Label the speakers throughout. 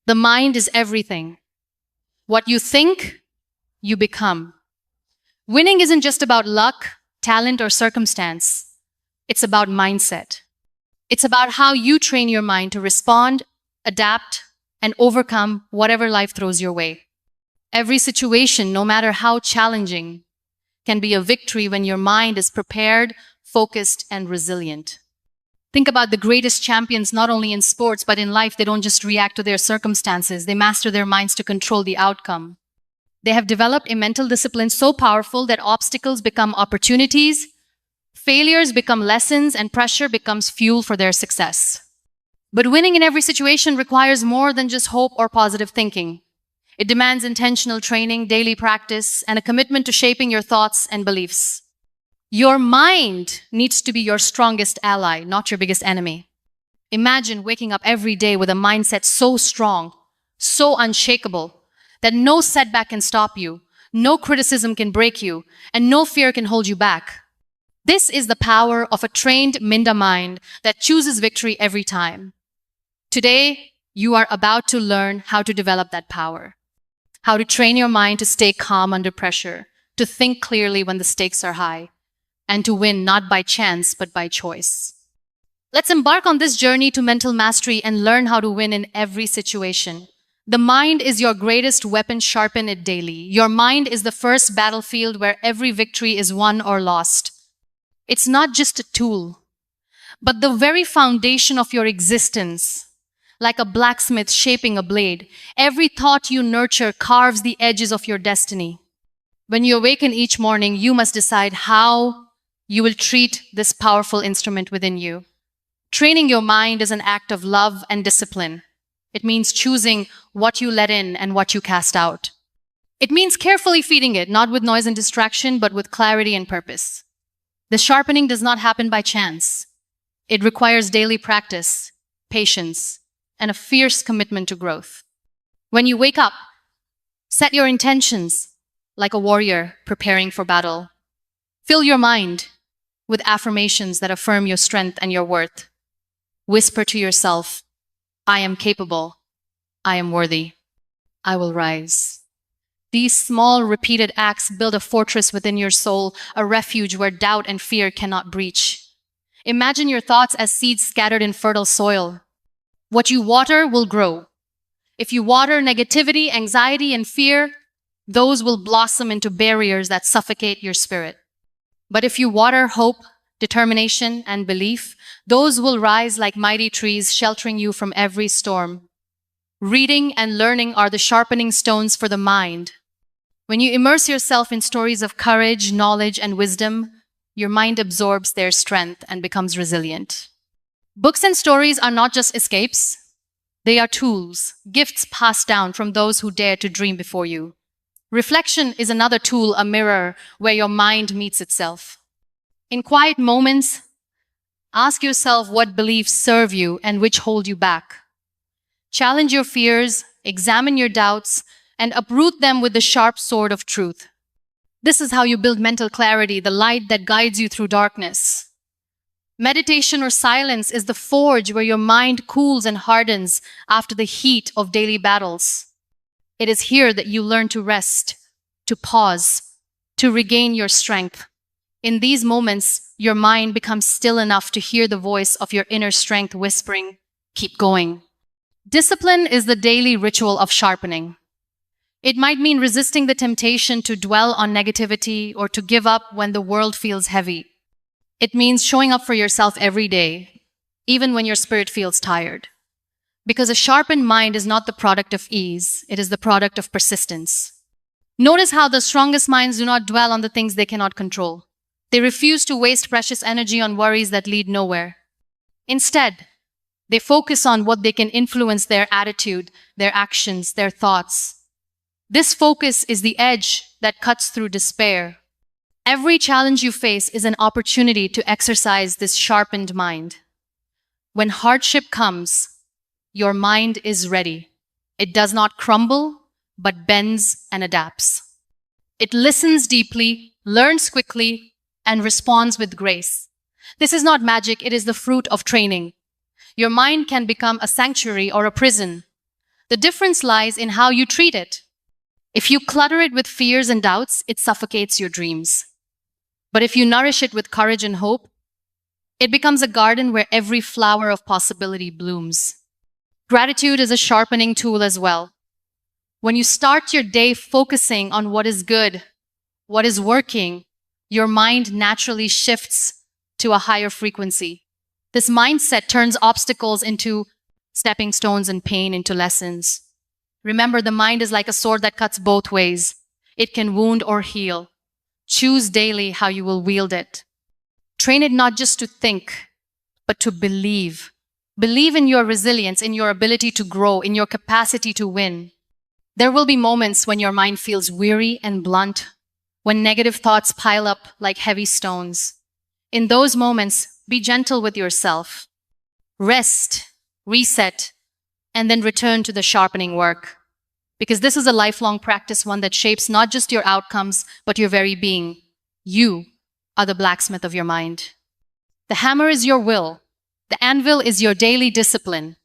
Speaker 1: The mind is everything. What you think, you become. Winning isn't just about luck, talent, or circumstance. It's about mindset. It's about how you train your mind to respond, adapt, and overcome whatever life throws your way. Every situation, no matter how challenging, can be a victory when your mind is prepared, focused, and resilient. Think about the greatest champions, not only in sports, but in life. They don't just react to their circumstances. They master their minds to control the outcome. They have developed a mental discipline so powerful that obstacles become opportunities, failures become lessons, and pressure becomes fuel for their success. But winning in every situation requires more than just hope or positive thinking. It demands intentional training, daily practice, and a commitment to shaping your thoughts and beliefs. Your mind needs to be your strongest ally, not your biggest enemy. Imagine waking up every day with a mindset so strong, so unshakable, that no setback can stop you, no criticism can break you, and no fear can hold you back. This is the power of a trained Minda mind that chooses victory every time. Today, you are about to learn how to develop that power. How to train your mind to stay calm under pressure, to think clearly when the stakes are high, and to win not by chance but by choice. Let's embark on this journey to mental mastery and learn how to win in every situation. The mind is your greatest weapon, sharpen it daily. Your mind is the first battlefield where every victory is won or lost. It's not just a tool, but the very foundation of your existence. Like a blacksmith shaping a blade, every thought you nurture carves the edges of your destiny. When you awaken each morning, you must decide how you will treat this powerful instrument within you. Training your mind is an act of love and discipline. It means choosing what you let in and what you cast out. It means carefully feeding it, not with noise and distraction, but with clarity and purpose. The sharpening does not happen by chance. It requires daily practice, patience, and a fierce commitment to growth. When you wake up, set your intentions like a warrior preparing for battle. Fill your mind with affirmations that affirm your strength and your worth. Whisper to yourself, I am capable, I am worthy, I will rise. These small, repeated acts build a fortress within your soul, a refuge where doubt and fear cannot breach. Imagine your thoughts as seeds scattered in fertile soil. What you water will grow. If you water negativity, anxiety, and fear, those will blossom into barriers that suffocate your spirit. But if you water hope, determination, and belief, those will rise like mighty trees, sheltering you from every storm. Reading and learning are the sharpening stones for the mind. When you immerse yourself in stories of courage, knowledge, and wisdom, your mind absorbs their strength and becomes resilient. Books and stories are not just escapes. They are tools, gifts passed down from those who dare to dream before you. Reflection is another tool, a mirror where your mind meets itself. In quiet moments, ask yourself what beliefs serve you and which hold you back. Challenge your fears, examine your doubts, and uproot them with the sharp sword of truth. This is how you build mental clarity, the light that guides you through darkness. Meditation or silence is the forge where your mind cools and hardens after the heat of daily battles. It is here that you learn to rest, to pause, to regain your strength. In these moments, your mind becomes still enough to hear the voice of your inner strength whispering, keep going. Discipline is the daily ritual of sharpening. It might mean resisting the temptation to dwell on negativity or to give up when the world feels heavy. It means showing up for yourself every day, even when your spirit feels tired. Because a sharpened mind is not the product of ease, it is the product of persistence. Notice how the strongest minds do not dwell on the things they cannot control. They refuse to waste precious energy on worries that lead nowhere. Instead, they focus on what they can influence: their attitude, their actions, their thoughts. This focus is the edge that cuts through despair. Every challenge you face is an opportunity to exercise this sharpened mind. When hardship comes, your mind is ready. It does not crumble, but bends and adapts. It listens deeply, learns quickly, and responds with grace. This is not magic, it is the fruit of training. Your mind can become a sanctuary or a prison, The difference lies in how you treat it. If you clutter it with fears and doubts, it suffocates your dreams. But if you nourish it with courage and hope, it becomes a garden where every flower of possibility blooms. Gratitude is a sharpening tool as well. When you start your day focusing on what is good, what is working, your mind naturally shifts to a higher frequency. This mindset turns obstacles into stepping stones and pain into lessons. Remember, the mind is like a sword that cuts both ways. It can wound or heal. Choose daily how you will wield it. Train it not just to think, but to believe. Believe in your resilience, in your ability to grow, in your capacity to win. There will be moments when your mind feels weary and blunt, when negative thoughts pile up like heavy stones. In those moments, be gentle with yourself. Rest, reset, and then return to the sharpening work. Because this is a lifelong practice, one that shapes not just your outcomes, but your very being. You are the blacksmith of your mind. The hammer is your will. The anvil is your daily discipline.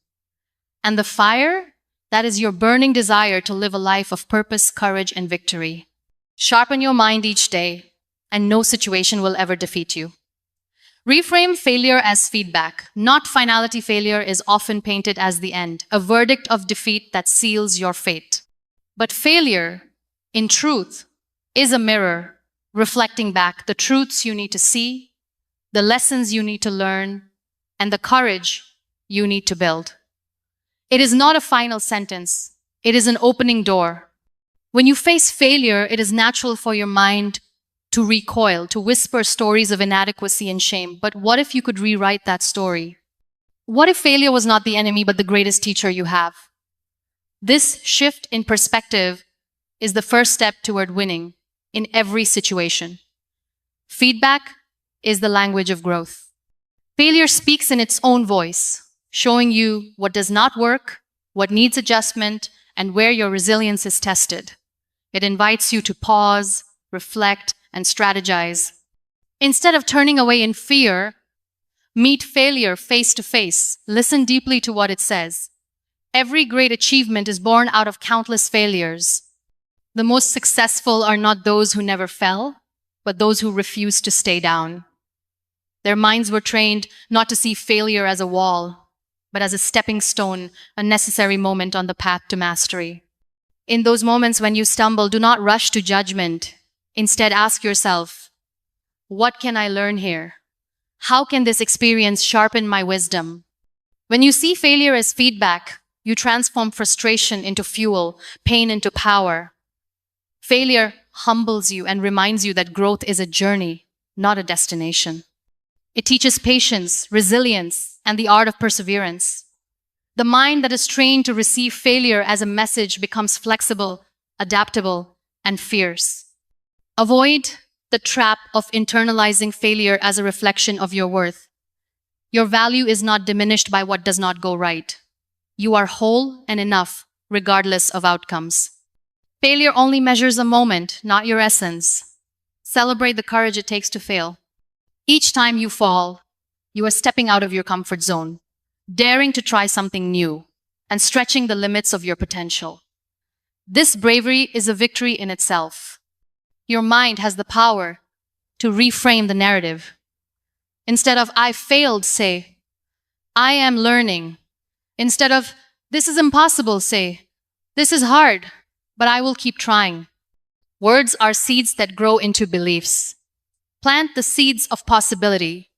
Speaker 1: And the fire, that is your burning desire to live a life of purpose, courage, and victory. Sharpen your mind each day, and no situation will ever defeat you. Reframe failure as feedback. Not finality. Failure is often painted as the end, a verdict of defeat that seals your fate. But failure, in truth, is a mirror reflecting back the truths you need to see, the lessons you need to learn, and the courage you need to build. It is not a final sentence. It is an opening door. When you face failure, it is natural for your mind to recoil, to whisper stories of inadequacy and shame. But what if you could rewrite that story? What if failure was not the enemy, but the greatest teacher you have? This shift in perspective is the first step toward winning in every situation. Feedback is the language of growth. Failure speaks in its own voice, showing you what does not work, what needs adjustment, and where your resilience is tested. It invites you to pause, reflect, and strategize. Instead of turning away in fear, meet failure face to face. Listen deeply to what it says. Every great achievement is born out of countless failures. The most successful are not those who never fell, but those who refused to stay down. Their minds were trained not to see failure as a wall, but as a stepping stone, a necessary moment on the path to mastery. In those moments when you stumble, do not rush to judgment. Instead, ask yourself, what can I learn here? How can this experience sharpen my wisdom? When you see failure as feedback, you transform frustration into fuel, pain into power. Failure humbles you and reminds you that growth is a journey, not a destination. It teaches patience, resilience, and the art of perseverance. The mind that is trained to receive failure as a message becomes flexible, adaptable, and fierce. Avoid the trap of internalizing failure as a reflection of your worth. Your value is not diminished by what does not go right. You are whole and enough, regardless of outcomes. Failure only measures a moment, not your essence. Celebrate the courage it takes to fail. Each time you fall, you are stepping out of your comfort zone, daring to try something new, and stretching the limits of your potential. This bravery is a victory in itself. Your mind has the power to reframe the narrative. Instead of, I failed, say, I am learning. Instead of, this is impossible, say, this is hard, but I will keep trying. Words are seeds that grow into beliefs. Plant the seeds of possibility.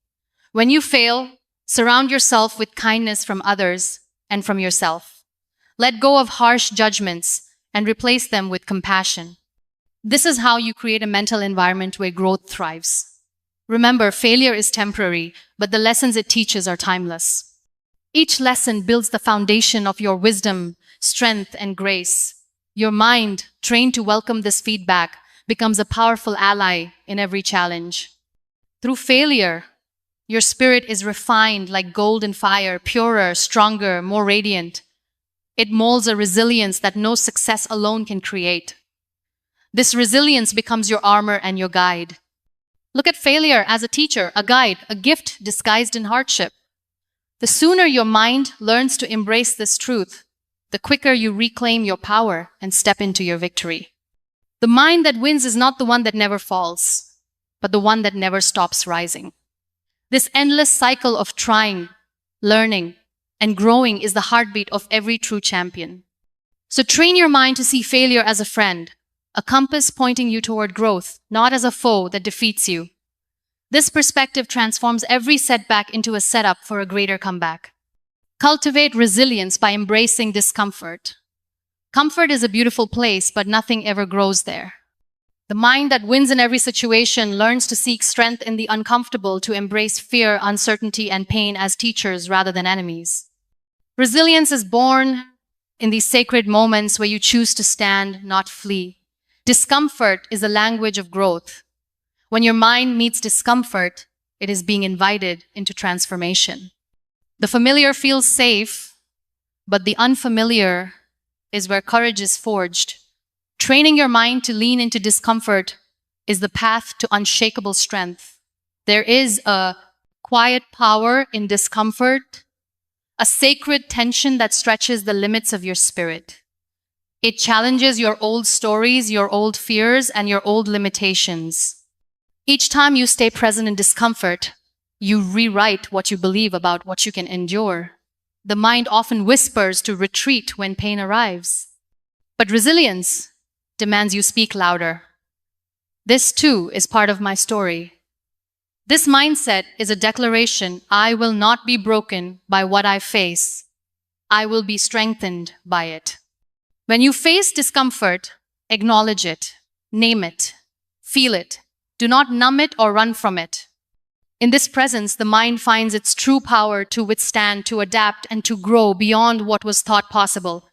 Speaker 1: When you fail, surround yourself with kindness from others and from yourself. Let go of harsh judgments and replace them with compassion. This is how you create a mental environment where growth thrives. Remember, failure is temporary, but the lessons it teaches are timeless. Each lesson builds the foundation of your wisdom, strength, and grace. Your mind, trained to welcome this feedback, becomes a powerful ally in every challenge. Through failure, your spirit is refined like gold in fire, purer, stronger, more radiant. It molds a resilience that no success alone can create. This resilience becomes your armor and your guide. Look at failure as a teacher, a guide, a gift disguised in hardship. The sooner your mind learns to embrace this truth, the quicker you reclaim your power and step into your victory. The mind that wins is not the one that never falls, but the one that never stops rising. This endless cycle of trying, learning, and growing is the heartbeat of every true champion. So train your mind to see failure as a friend, a compass pointing you toward growth, not as a foe that defeats you. This perspective transforms every setback into a setup for a greater comeback. Cultivate resilience by embracing discomfort. Comfort is a beautiful place, but nothing ever grows there. The mind that wins in every situation learns to seek strength in the uncomfortable, to embrace fear, uncertainty, and pain as teachers rather than enemies. Resilience is born in these sacred moments where you choose to stand, not flee. Discomfort is the language of growth. When your mind meets discomfort, it is being invited into transformation. The familiar feels safe, but the unfamiliar is where courage is forged. Training your mind to lean into discomfort is the path to unshakable strength. There is a quiet power in discomfort, a sacred tension that stretches the limits of your spirit. It challenges your old stories, your old fears, and your old limitations. Each time you stay present in discomfort, you rewrite what you believe about what you can endure. The mind often whispers to retreat when pain arrives. But resilience demands you speak louder. This too is part of my story. This mindset is a declaration: I will not be broken by what I face. I will be strengthened by it. When you face discomfort, acknowledge it, name it, feel it. Do not numb it or run from it. In this presence, the mind finds its true power to withstand, to adapt, and to grow beyond what was thought possible.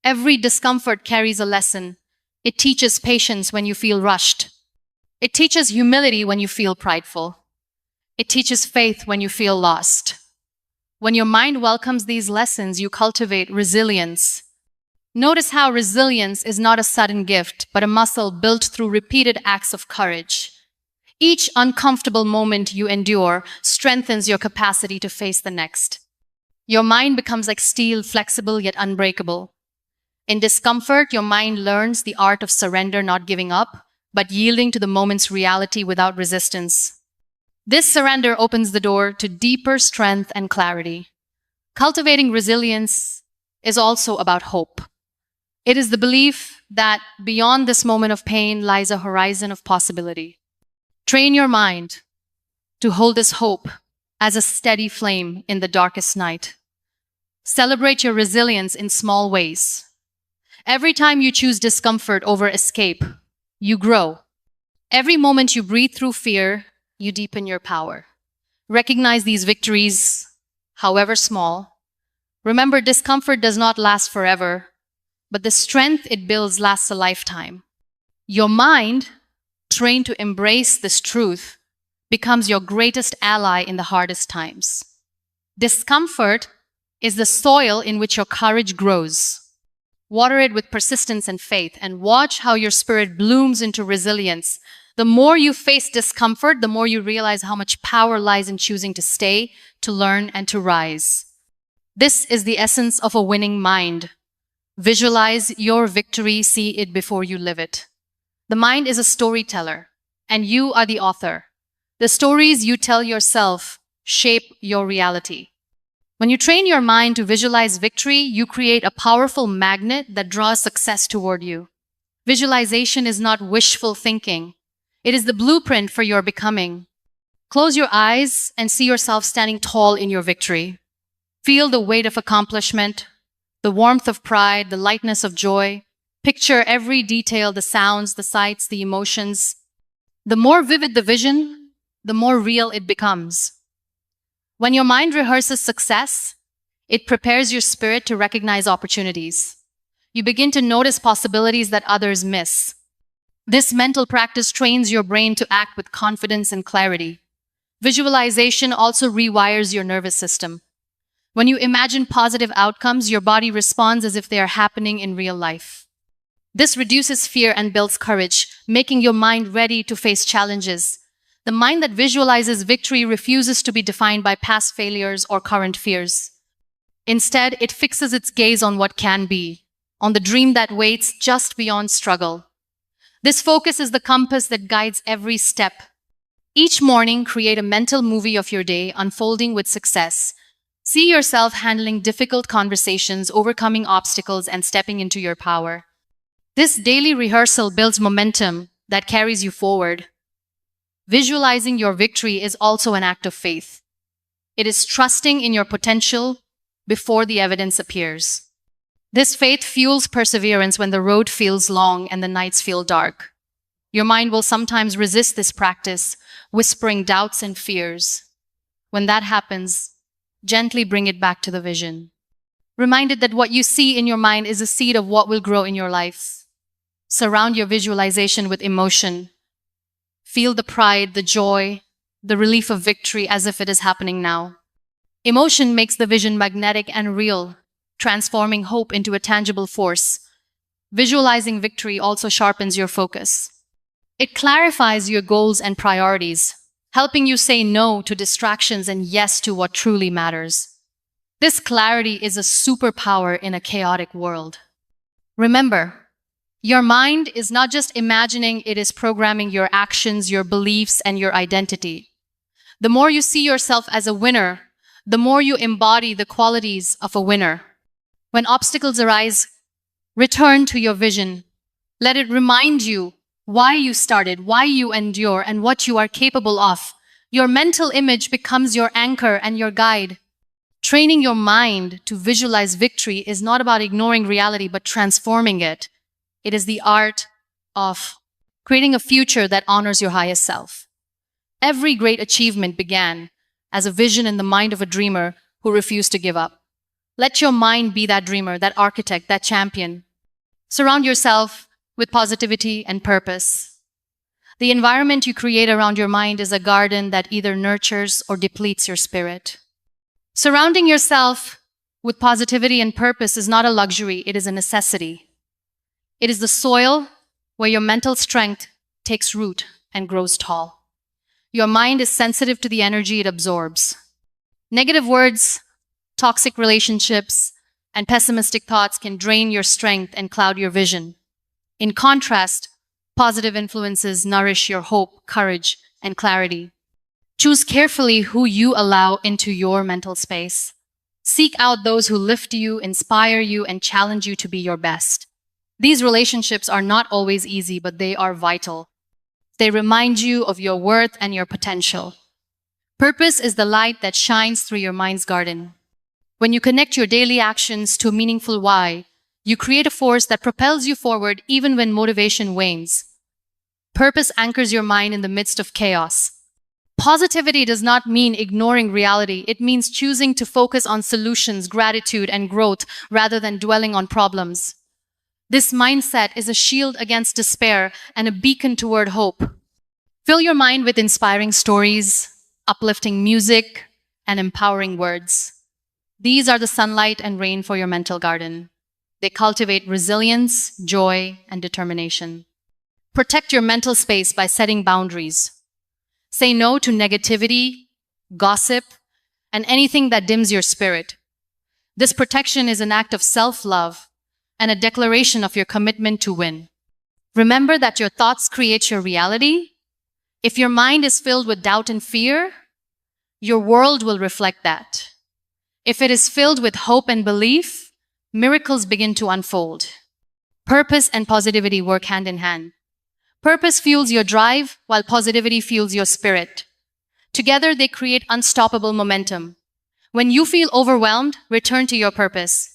Speaker 1: Every discomfort carries a lesson. It teaches patience when you feel rushed. It teaches humility when you feel prideful. It teaches faith when you feel lost. When your mind welcomes these lessons, you cultivate resilience. Notice how resilience is not a sudden gift, but a muscle built through repeated acts of courage. Each uncomfortable moment you endure strengthens your capacity to face the next. Your mind becomes like steel, flexible yet unbreakable. In discomfort, your mind learns the art of surrender, not giving up, but yielding to the moment's reality without resistance. This surrender opens the door to deeper strength and clarity. Cultivating resilience is also about hope. It is the belief that beyond this moment of pain lies a horizon of possibility. Train your mind to hold this hope as a steady flame in the darkest night. Celebrate your resilience in small ways. Every time you choose discomfort over escape, you grow. Every moment you breathe through fear, you deepen your power. Recognize these victories, however small. Remember, discomfort does not last forever, but the strength it builds lasts a lifetime. Your mind, trained to embrace this truth, becomes your greatest ally in the hardest times. Discomfort is the soil in which your courage grows. Water it with persistence and faith, and watch how your spirit blooms into resilience. The more you face discomfort, the more you realize how much power lies in choosing to stay, to learn, and to rise. This is the essence of a winning mind. Visualize your victory, see it before you live it. The mind is a storyteller, and you are the author. The stories you tell yourself shape your reality. When you train your mind to visualize victory, you create a powerful magnet that draws success toward you. Visualization is not wishful thinking. It is the blueprint for your becoming. Close your eyes and see yourself standing tall in your victory. Feel the weight of accomplishment, the warmth of pride, the lightness of joy. Picture every detail, the sounds, the sights, the emotions. The more vivid the vision, the more real it becomes. When your mind rehearses success, it prepares your spirit to recognize opportunities. You begin to notice possibilities that others miss. This mental practice trains your brain to act with confidence and clarity. Visualization also rewires your nervous system. When you imagine positive outcomes, your body responds as if they are happening in real life. This reduces fear and builds courage, making your mind ready to face challenges. The mind that visualizes victory refuses to be defined by past failures or current fears. Instead, it fixes its gaze on what can be, on the dream that waits just beyond struggle. This focus is the compass that guides every step. Each morning, create a mental movie of your day unfolding with success. See yourself handling difficult conversations, overcoming obstacles, and stepping into your power. This daily rehearsal builds momentum that carries you forward. Visualizing your victory is also an act of faith. It is trusting in your potential before the evidence appears. This faith fuels perseverance when the road feels long and the nights feel dark. Your mind will sometimes resist this practice, whispering doubts and fears. When that happens, gently bring it back to the vision. Reminded that what you see in your mind is a seed of what will grow in your life. Surround your visualization with emotion. Feel the pride, the joy, the relief of victory as if it is happening now. Emotion makes the vision magnetic and real, transforming hope into a tangible force. Visualizing victory also sharpens your focus. It clarifies your goals and priorities, helping you say no to distractions and yes to what truly matters. This clarity is a superpower in a chaotic world. Remember, your mind is not just imagining, it is programming your actions, your beliefs, and your identity. The more you see yourself as a winner, the more you embody the qualities of a winner. When obstacles arise, return to your vision. Let it remind you why you started, why you endure, and what you are capable of. Your mental image becomes your anchor and your guide. Training your mind to visualize victory is not about ignoring reality, but transforming it. It is the art of creating a future that honors your highest self. Every great achievement began as a vision in the mind of a dreamer who refused to give up. Let your mind be that dreamer, that architect, that champion. Surround yourself with positivity and purpose. The environment you create around your mind is a garden that either nurtures or depletes your spirit. Surrounding yourself with positivity and purpose is not a luxury, it is a necessity. It is the soil where your mental strength takes root and grows tall. Your mind is sensitive to the energy it absorbs. Negative words, toxic relationships, and pessimistic thoughts can drain your strength and cloud your vision. In contrast, positive influences nourish your hope, courage, and clarity. Choose carefully who you allow into your mental space. Seek out those who lift you, inspire you, and challenge you to be your best. These relationships are not always easy, but they are vital. They remind you of your worth and your potential. Purpose is the light that shines through your mind's garden. When you connect your daily actions to a meaningful why, you create a force that propels you forward even when motivation wanes. Purpose anchors your mind in the midst of chaos. Positivity does not mean ignoring reality. It means choosing to focus on solutions, gratitude, and growth rather than dwelling on problems. This mindset is a shield against despair and a beacon toward hope. Fill your mind with inspiring stories, uplifting music, and empowering words. These are the sunlight and rain for your mental garden. They cultivate resilience, joy, and determination. Protect your mental space by setting boundaries. Say no to negativity, gossip, and anything that dims your spirit. This protection is an act of self-love and a declaration of your commitment to win. Remember that your thoughts create your reality. If your mind is filled with doubt and fear, your world will reflect that. If it is filled with hope and belief, miracles begin to unfold. Purpose and positivity work hand in hand. Purpose fuels your drive, while positivity fuels your spirit. Together, they create unstoppable momentum. When you feel overwhelmed, return to your purpose.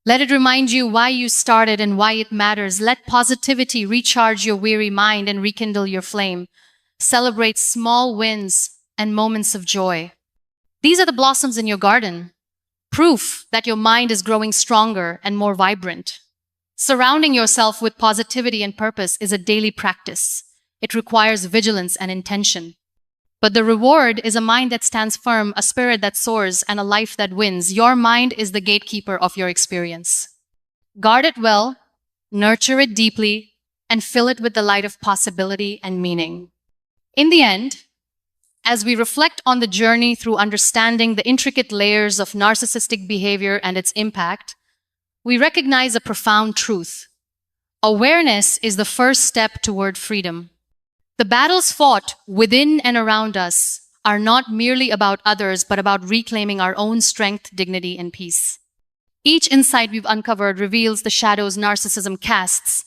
Speaker 1: Let it remind you why you started and why it matters. Let positivity recharge your weary mind and rekindle your flame. Celebrate small wins and moments of joy. These are the blossoms in your garden, proof that your mind is growing stronger and more vibrant. Surrounding yourself with positivity and purpose is a daily practice. It requires vigilance and intention. But the reward is a mind that stands firm, a spirit that soars, and a life that wins. Your mind is the gatekeeper of your experience. Guard it well, nurture it deeply, and fill it with the light of possibility and meaning. In the end, As we reflect on the journey through understanding the intricate layers of narcissistic behavior and its impact, we recognize a profound truth. Awareness is the first step toward freedom. The battles fought within and around us are not merely about others, but about reclaiming our own strength, dignity, and peace. Each insight we've uncovered reveals the shadows narcissism casts,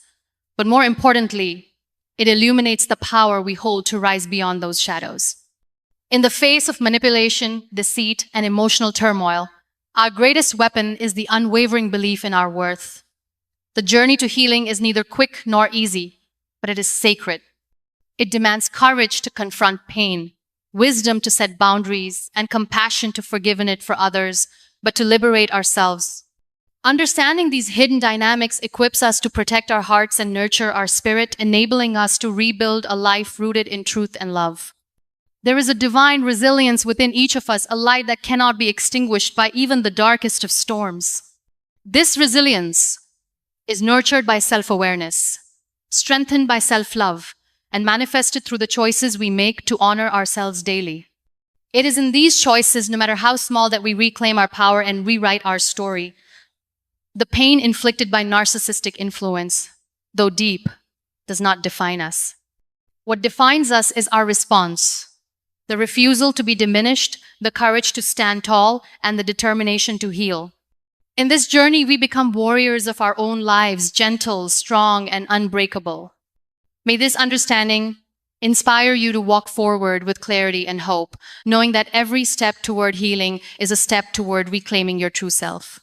Speaker 1: but more importantly, it illuminates the power we hold to rise beyond those shadows. In the face of manipulation, deceit, and emotional turmoil, our greatest weapon is the unwavering belief in our worth. The journey to healing is neither quick nor easy, but it is sacred. It demands courage to confront pain, wisdom to set boundaries, and compassion to forgive it for others, but to liberate ourselves. Understanding these hidden dynamics equips us to protect our hearts and nurture our spirit, enabling us to rebuild a life rooted in truth and love. There is a divine resilience within each of us, a light that cannot be extinguished by even the darkest of storms. This resilience is nurtured by self-awareness, strengthened by self-love, and manifested through the choices we make to honor ourselves daily. It is in these choices, no matter how small, that we reclaim our power and rewrite our story. The pain inflicted by narcissistic influence, though deep, does not define us. What defines us is our response. The refusal to be diminished, the courage to stand tall, and the determination to heal. In this journey, we become warriors of our own lives, gentle, strong, and unbreakable. May this understanding inspire you to walk forward with clarity and hope, knowing that every step toward healing is a step toward reclaiming your true self.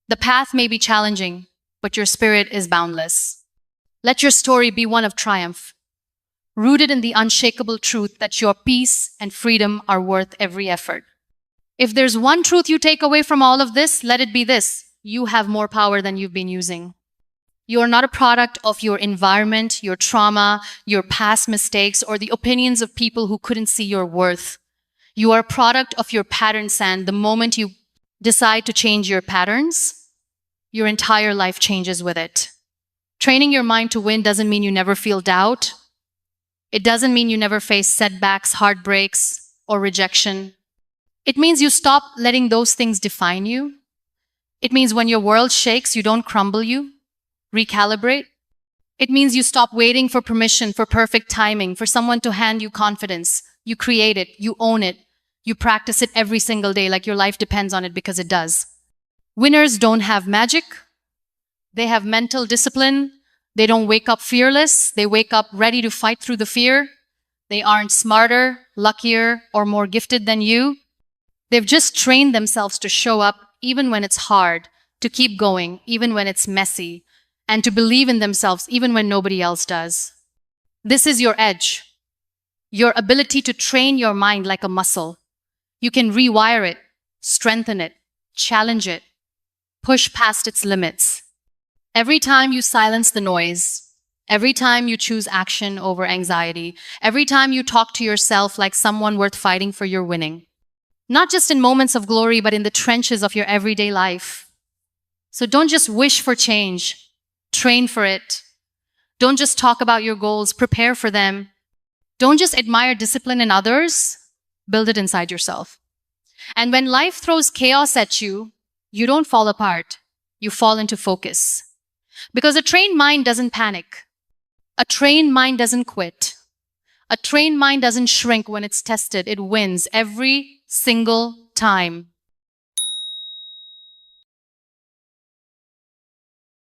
Speaker 1: The path may be challenging, but your spirit is boundless. Let your story be one of triumph, rooted in the unshakable truth that your peace and freedom are worth every effort. If there's one truth you take away from all of this, let it be this: you have more power than you've been using. You are not a product of your environment, your trauma, your past mistakes, or the opinions of people who couldn't see your worth. You are a product of your patterns, and the moment you decide to change your patterns, your entire life changes with it. Training your mind to win doesn't mean you never feel doubt. It doesn't mean you never face setbacks, heartbreaks, or rejection. It means you stop letting those things define you. It means when your world shakes, you don't crumble, you recalibrate. It means you stop waiting for permission, for perfect timing, for someone to hand you confidence. You create it, you own it, you practice it every single day like your life depends on it, because it does. Winners don't have magic. They have mental discipline. They don't wake up fearless. They wake up ready to fight through the fear. They aren't smarter, luckier, or more gifted than you. They've just trained themselves to show up even when it's hard, to keep going even when it's messy, and to believe in themselves even when nobody else does. This is your edge, your ability to train your mind like a muscle. You can rewire it, strengthen it, challenge it, push past its limits. Every time you silence the noise, every time you choose action over anxiety, every time you talk to yourself like someone worth fighting for, you're winning. Not just in moments of glory, but in the trenches of your everyday life. So don't just wish for change, train for it. Don't just talk about your goals, prepare for them. Don't just admire discipline in others, build it inside yourself. And when life throws chaos at you, you don't fall apart, you fall into focus. Because a trained mind doesn't panic. A trained mind doesn't quit. A trained mind doesn't shrink when it's tested. It wins every single time.